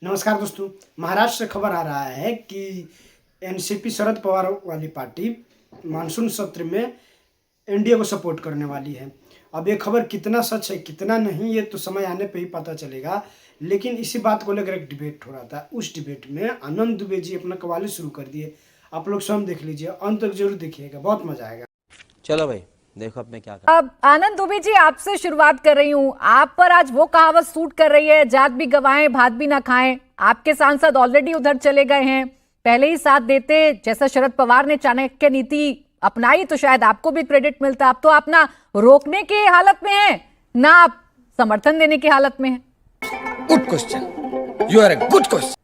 नमस्कार दोस्तों। महाराष्ट्र से खबर आ रहा है कि एनसीपी शरद पवार वाली पार्टी मानसून सत्र में एनडीए को सपोर्ट करने वाली है। अब ये खबर कितना सच है कितना नहीं ये तो समय आने पे ही पता चलेगा, लेकिन इसी बात को लेकर एक डिबेट हो रहा था। उस डिबेट में आनंद दुबे जी अपना कवाली शुरू कर दिए। आप लोग स्वयं देख लीजिए, अंत तक जरूर देखिएगा, बहुत मजा आएगा। चलो भाई देखो अब मैं क्या कर। अब आनंद दुबे जी आपसे शुरुआत कर रही हूं। आप पर आज वो कहावत सूट कर रही है, जात भी गवाएं भात भी ना खाएं। आपके सांसद ऑलरेडी उधर चले गए हैं, पहले ही साथ देते। जैसा शरद पवार ने चाणक्य नीति अपनाई तो शायद आपको भी क्रेडिट मिलता। अब तो आप ना रोकने की हालत में हैं, ना आप समर्थन देने की हालत में हैं। Good question, you are a good question.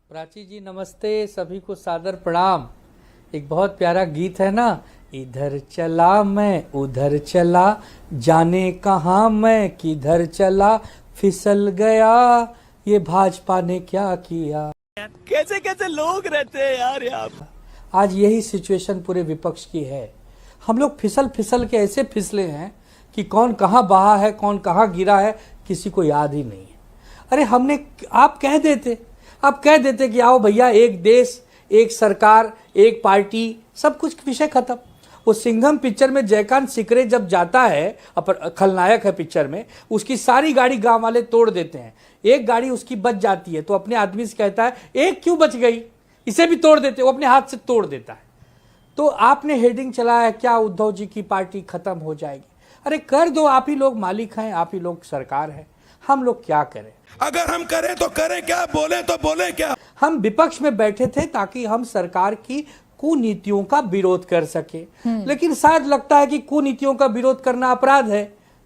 Prachi ji नमस्ते, सभी को सादर प्रणाम। एक बहुत प्यारा गीत है ना, इधर चला मैं उधर चला, जाने कहाँ मैं किधर चला, फिसल गया ये भाजपा ने क्या किया। कैसे कैसे लोग रहते हैं यार यहाँ। आज यही सिचुएशन पूरे विपक्ष की है। हम लोग फिसल फिसल के ऐसे फिसले हैं कि कौन कहाँ बहा है कौन कहाँ गिरा है किसी को याद ही नहीं है। अरे हमने आप कह देते कि आओ भैया, एक देश एक सरकार एक पार्टी, सब कुछ विषय खत्म। वो सिंघम पिक्चर में जयकांत सिकरे जब जाता है, खलनायक है पिक्चर में, उसकी सारी गाड़ी गांव वाले तोड़ देते हैं, एक गाड़ी उसकी बच जाती है तो अपने आदमी से कहता है एक क्यों बच गई, इसे भी तोड़ देते। वो अपने हाथ से तोड़ देता है। तो आपने हेडिंग चलाया क्या उद्धव जी की पार्टी खत्म हो जाएगी। अरे कर दो, आप ही लोग मालिक हैं, आप ही लोग सरकार है, हम लोग क्या करें। अगर हम करें तो करें क्या, बोले तो बोले क्या। हम विपक्ष में बैठे थे ताकि हम सरकार की कुनीतियों का विरोध कर सके, लेकिन शायद लगता है कि कुनीतियों का विरोध करना अपराध है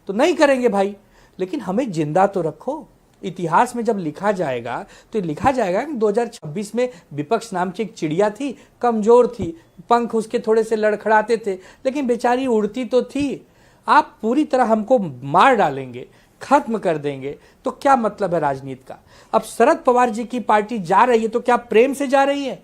तो नहीं करेंगे भाई। लेकिन हमें जिंदा तो रखो। इतिहास में जब लिखा जाएगा तो लिखा जाएगा कि 2026 में विपक्ष नाम की एक चिड़िया थी, कमजोर थी, पंख उसके थोड़े से लड़खड़ाते थे, लेकिन बेचारी उड़ती तो थी। आप पूरी तरह हमको मार डालेंगे, खत्म कर देंगे तो क्या मतलब है राजनीति का। अब शरद पवार जी की पार्टी जा रही है तो क्या प्रेम से जा रही है?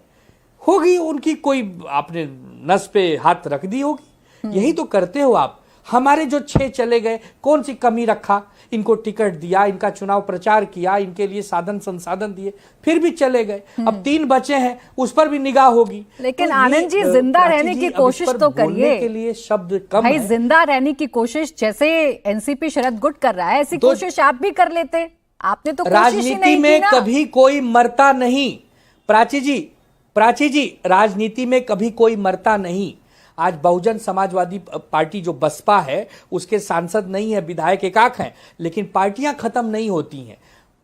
होगी उनकी कोई आपने नस पे हाथ रख दी होगी। यही तो करते हो आप। हमारे जो 6 चले गए, कौन सी कमी रखा, इनको टिकट दिया, इनका चुनाव प्रचार किया, इनके लिए साधन संसाधन दिए, फिर भी चले गए। अब 3 बचे हैं, उस पर भी निगाह होगी। लेकिन तो आनंद जी जिंदा रहने की कोशिश तो करिए। के लिए शब्द कम भाई है। जिंदा रहने की कोशिश जैसे एनसीपी शरद गुट कर रहा है, ऐसी कोशिश आप भी कर लेते। आपने तो कोशिश ही राजनीति नहीं में की ना। कभी कोई मरता नहीं प्राची जी, राजनीति में कभी कोई मरता नहीं। आज बहुजन समाजवादी पार्टी जो बसपा है उसके सांसद नहीं है, विधायक एकाक हैं, लेकिन पार्टियां खत्म नहीं होती हैं।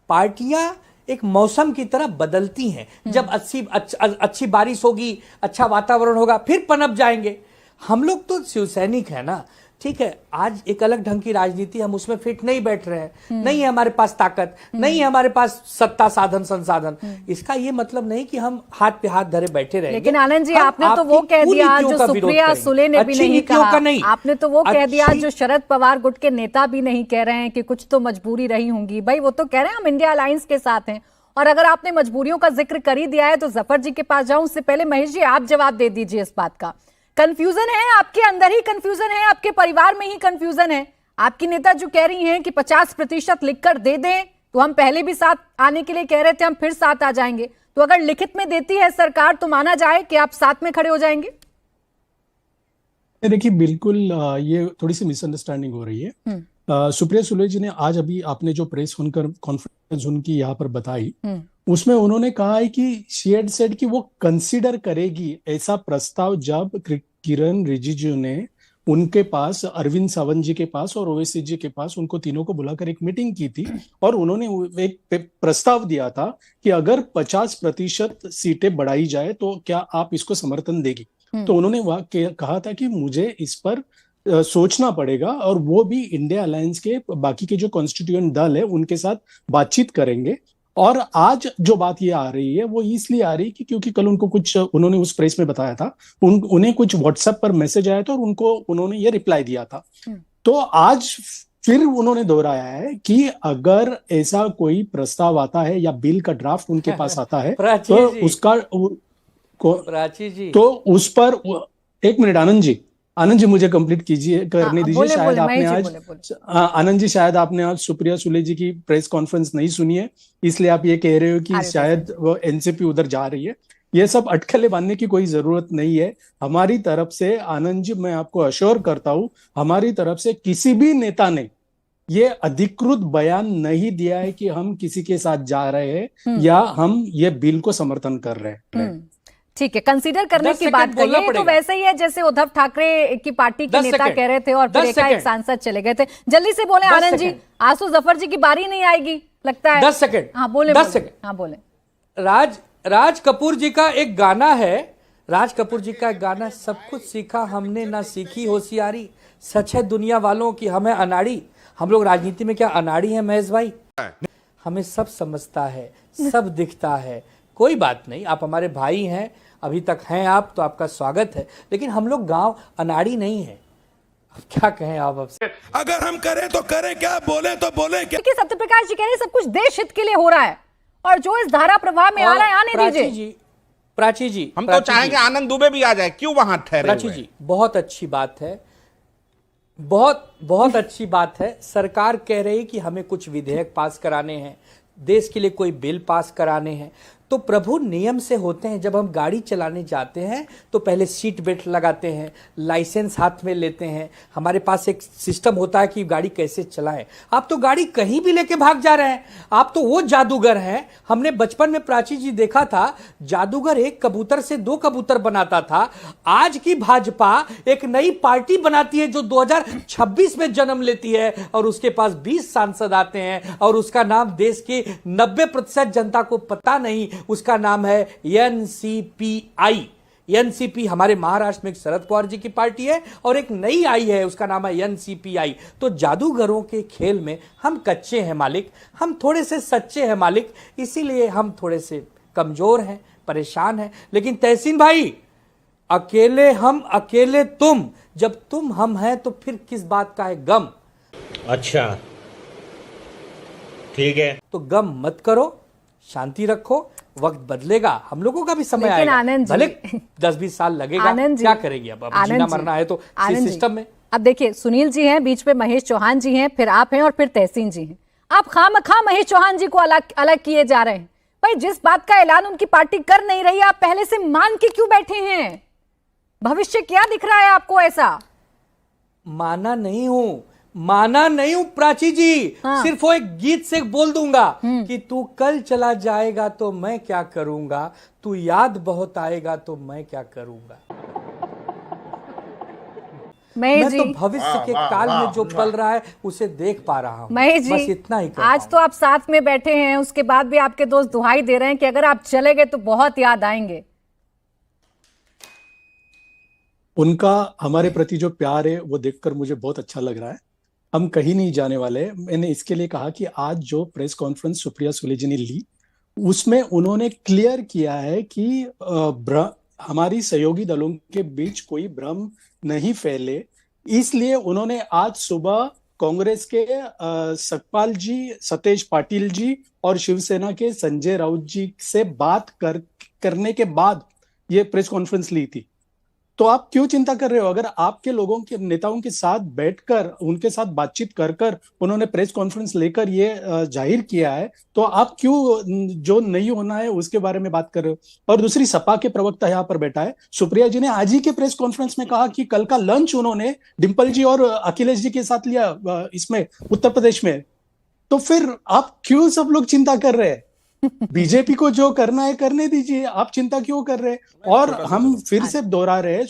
पार्टियां एक मौसम की तरह बदलती हैं। जब अच्छी बारिश होगी, अच्छा वातावरण होगा, फिर पनप जाएंगे। हम लोग तो शिवसैनिक है ना, ठीक है। आज एक अलग ढंग की राजनीति, हम उसमें फिट नहीं बैठ रहे हैं। नहीं है हमारे पास ताकत, नहीं है हमारे पास सत्ता साधन संसाधन। इसका ये मतलब नहीं कि हम हाथ पे हाथ धरे बैठे रहेंगे। लेकिन आनंद जी आपने तो वो कह दिया जो सुप्रिया सुले ने भी नहीं कहा। आपने तो वो कह दिया जो शरद पवार गुट के नेता भी नहीं कह रहे हैं कि कुछ तो मजबूरी रही होंगी। भाई वो तो कह रहे हैं हम इंडिया अलायंस के साथ हैं। और अगर आपने मजबूरियों का जिक्र कर ही दिया है तो जफर जी के पास जाऊं, उससे पहले महेश जी आप जवाब दे दीजिए इस बात का। कंफ्यूजन है आपके अंदर ही कंफ्यूजन है, आपके परिवार में ही कंफ्यूजन है। आपकी नेता जो कह रही हैं कि 50% लिखकर दे दें तो हम पहले भी साथ आने के लिए कह रहे थे, हम फिर साथ आ जाएंगे। तो अगर लिखित में देती है सरकार तो माना जाए कि आप साथ में खड़े हो जाएंगे? देखिए बिल्कुल ये थोड़ी सी मिसअंडरस्टैंडिंग हो रही है। सुप्रिया सुले जी ने आज अभी आपने जो प्रेस कॉन्फ्रेंस उनकी यहाँ पर बताई, उसमें उन्होंने कहा है कि शी हैड सेड कि वो कंसीडर करेगी ऐसा प्रस्ताव जब किरण रिजिजू ने उनके पास, अरविंद सावंत जी के पास और ओवैसी जी के पास, उनको तीनों को बुलाकर एक मीटिंग की थी और उन्होंने एक प्रस्ताव दिया था कि अगर 50% सीटें बढ़ाई जाए तो क्या आप इसको समर्थन देगी। तो उन्होंने कहा था कि मुझे इस पर सोचना पड़ेगा और वो भी इंडिया अलायंस के बाकी के जो कॉन्स्टिट्यूएंट दल है उनके साथ बातचीत करेंगे। और आज जो बात ये आ रही है वो इसलिए आ रही है कि क्योंकि कल उनको कुछ, उन्होंने उस प्रेस में बताया था, उन्हें कुछ व्हाट्सएप पर मैसेज आया था और उन्होंने ये रिप्लाई दिया था। तो आज फिर उन्होंने दोहराया है कि अगर ऐसा कोई प्रस्ताव आता है या बिल का ड्राफ्ट उनके पास आता है तो उसका प्राची जी तो उस पर, एक मिनट आनंद जी, आनंद जी मुझे कंप्लीट कीजिए, करने दीजिए। बोले, शायद बोले, आपने महेश जी आज बोले, बोले। आनंद जी शायद आपने आज सुप्रिया सुले जी की प्रेस कॉन्फ्रेंस नहीं सुनी है, इसलिए आप ये कह रहे हो कि अरे शायद वो एनसीपी उधर जा रही है। ये सब अटकलें बांधने की कोई जरूरत नहीं है। हमारी तरफ से आनंद जी, मैं आपको अश्योर करता हूं, हमारी तरफ से किसी भी नेता ने ये अधिकृत बयान नहीं दिया है कि हम किसी के साथ जा रहे हैं या हम ये बिल को समर्थन कर रहे हैं। ठीक है, कंसीडर करने 10 की सेकंड बात बोलना कही है तो पड़ेगा। वैसे ही है जैसे उद्धव ठाकरे की पार्टी के 10 नेता सेकंड, कह रहे थे और फिर 10 एकाएक सेकंड। सांसद चले गए थे। जल्दी से बोले 10 आनंद जी, सेकंड। आंसू जफर जी की बारी नहीं आएगी लगता है। 10 सेकंड। हाँ बोले, 10 सेकंड। हाँ बोले। राज कपूर जी का एक गाना है, राज कपूर जी का एक गाना, सब कुछ सीखा हमने ना सीखी होशियारी, सच है दुनिया वालों की हमें अनाड़ी। हम लोग राजनीति में क्या अनाड़ी हैं महेश भाई? हमें सब समझता है, सब दिखता है, कोई बात नहीं, आप हमारे भाई हैं, अभी तक हैं आप, तो आपका स्वागत है। लेकिन हम लोग गांव अनाड़ी नहीं है। अब क्या कहें आप अब से? अगर हम करें तो करें क्या, बोले तो बोले क्या। देखिए सत्यप्रकाश जी कह रहे हैं सब कुछ देश हित के लिए हो रहा है और जो इस धारा प्रवाह में आ रहा है आने दीजिए। प्राची जी, हम तो चाहेंगे आनंद दुबे भी आ जाए, क्यों वहां ठहरे प्राची हुए? जी, बहुत अच्छी बात है, बहुत अच्छी बात है। सरकार कह रही है कि हमें कुछ विधेयक पास कराने हैं, देश के लिए कोई बिल पास कराने हैं, तो प्रभु नियम से होते हैं। जब हम गाड़ी चलाने जाते हैं तो पहले सीट बेल्ट लगाते हैं, लाइसेंस हाथ में लेते हैं, हमारे पास एक सिस्टम होता है कि गाड़ी कैसे चलाएं। आप तो गाड़ी कहीं भी लेके भाग जा रहे हैं, आप तो वो जादूगर हैं। हमने बचपन में प्राची जी देखा था, जादूगर एक कबूतर से 2 कबूतर बनाता था। आज की भाजपा एक नई पार्टी बनाती है जो 2026 में जन्म लेती है और उसके पास 20 सांसद आते हैं और उसका नाम देश के 90% जनता को पता नहीं, उसका नाम है एनसीपी। एनसीपी हमारे महाराष्ट्र में एक शरद पवार जी की पार्टी है और एक नई आई है, उसका नाम है एनसीपी। तो जादूगरों के खेल में हम कच्चे हैं मालिक, हम थोड़े से सच्चे हैं मालिक, इसीलिए हम थोड़े से कमजोर हैं, परेशान हैं। लेकिन तहसीन भाई, अकेले हम अकेले तुम, जब तुम हम हैं तो फिर किस बात का है गम? अच्छा ठीक है, तो गम मत करो, शांति रखो, वक्त बदलेगा, हम लोगों का भी समय लेकिन आएगा, आनंद जी, भले 10-20 साल लगेगा, क्या करेंगे अब जीना मरना है तो इस सिस्टम में। अब देखिए सुनील जी हैं, बीच में महेश चौहान जी हैं, फिर आप हैं और फिर तहसीन जी हैं। आप खामखा महेश चौहान जी को अलग किए जा रहे हैं। भाई जिस बात का ऐलान उनकी पार्टी कर नहीं रही, आप पहले से मान के क्यों बैठे हैं? भविष्य क्या दिख रहा है आपको ऐसा? माना नहीं हूं प्राची जी, हाँ। सिर्फ वो एक गीत से बोल दूंगा कि तू कल चला जाएगा तो मैं क्या करूंगा, तू याद बहुत आएगा तो मैं क्या करूंगा। मैं तो भविष्य के काल में जो पल रहा है उसे देख पा रहा हूं। महेश जी, बस इतना ही आज तो आप साथ में बैठे हैं, उसके बाद भी आपके दोस्त दुहाई दे रहे हैं कि अगर आप चले गए तो बहुत याद आएंगे। उनका हमारे प्रति जो प्यार है वो देखकर मुझे बहुत अच्छा लग रहा है। हम कहीं नहीं जाने वाले। मैंने इसके लिए कहा कि आज जो प्रेस कॉन्फ्रेंस सुप्रिया सुले जी ने ली, उसमें उन्होंने क्लियर किया है कि हमारी सहयोगी दलों के बीच कोई भ्रम नहीं फैले। इसलिए उन्होंने आज सुबह कांग्रेस के सतपाल जी, सतेज पाटिल जी और शिवसेना के संजय राउत जी से बात करने के बाद ये प्रेस कॉन्फ्रेंस ली थी। तो आप क्यों चिंता कर रहे हो? अगर आपके लोगों के नेताओं के साथ बैठकर उनके साथ बातचीत कर उन्होंने प्रेस कॉन्फ्रेंस लेकर ये जाहिर किया है, तो आप क्यों जो नहीं होना है उसके बारे में बात कर रहे हो? और दूसरी, सपा के प्रवक्ता यहाँ पर बैठा है, सुप्रिया जी ने आज ही के प्रेस कॉन्फ्रेंस में कहा कि कल का लंच उन्होंने डिंपल जी और अखिलेश जी के साथ लिया इसमें उत्तर प्रदेश में। तो फिर आप क्यों सब लोग चिंता कर रहे हैं? बीजेपी को जो करना है करने दीजिए, आप चिंता क्यों कर रहे हैं? और हम फिर से दोहरा रहे हैं,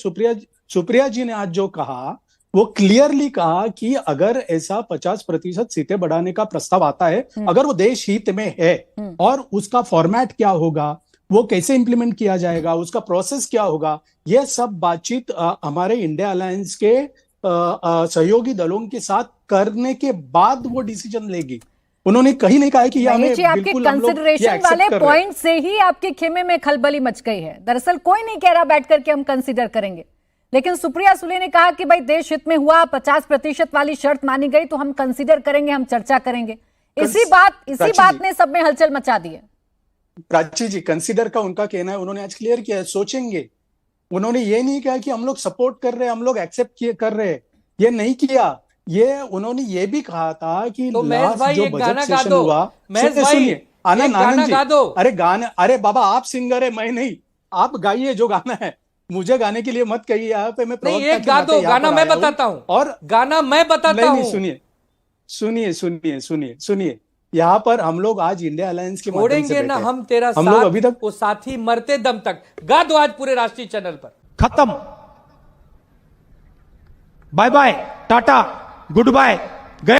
सुप्रिया जी ने आज जो कहा वो क्लियरली कहा कि अगर ऐसा 50% सीटें बढ़ाने का प्रस्ताव आता है, अगर वो देश हित में है, और उसका फॉर्मेट क्या होगा, वो कैसे इंप्लीमेंट किया जाएगा, उसका प्रोसेस क्या होगा, ये सब बातचीत हमारे इंडिया अलायंस के सहयोगी दलों के साथ करने के बाद वो डिसीजन लेगी। उन्होंने कहीं नहीं कहा कि ये हमें बिल्कुल कंसिडरेशन वाले पॉइंट से ही आपके खेमे में खलबली मच गई है। दरअसल कोई नहीं कह रहा बैठकर के हम कंसीडर करेंगे, लेकिन सुप्रिया सुले ने कहा कि भाई देश हित में हुआ, 50% वाली शर्त मानी गई तो हम कंसीडर करेंगे, हम चर्चा करेंगे। इसी बात ने सब में हलचल मचा दी है। प्राची जी, कंसीडर का उनका कहना है, उन्होंने आज क्लियर किया है, सोचेंगे। उन्होंने ये नहीं कहा कि हम लोग सपोर्ट कर रहे हैं, हम लोग एक्सेप्ट कर रहे हैं, ये नहीं किया। ये उन्होंने ये भी कहा था कि तो महेश भाई जो एक बजट गाना गा सेशन दो, हुआ, महेश भाई सुनिए आनंद गाना जी, गा दो। अरे गाना, अरे बाबा आप सिंगर है, मैं नहीं, आप गाइए जो गाना है, मुझे गाने के लिए मत कहिए यहाँ पे। मैं नहीं, प्रवक्ता एक के गा नाते दो, यहाँ गाना पर मैं आया हूँ। बताता हूँ, और गाना मैं बताता हूँ। नहीं, सुनिए सुनिए सुनिए सुनिए सुनिए, यहाँ पर हम लोग आज इंडिया अलायंस के माध्यम से छोड़ेंगे ना बैठे हैं। हम तेरा हम साथ, लोग अभी तक वो साथी मरते दम तक। गा दो आज पूरे राष्ट्रीय चैनल पर। खत्म, bye bye, tata, good bye.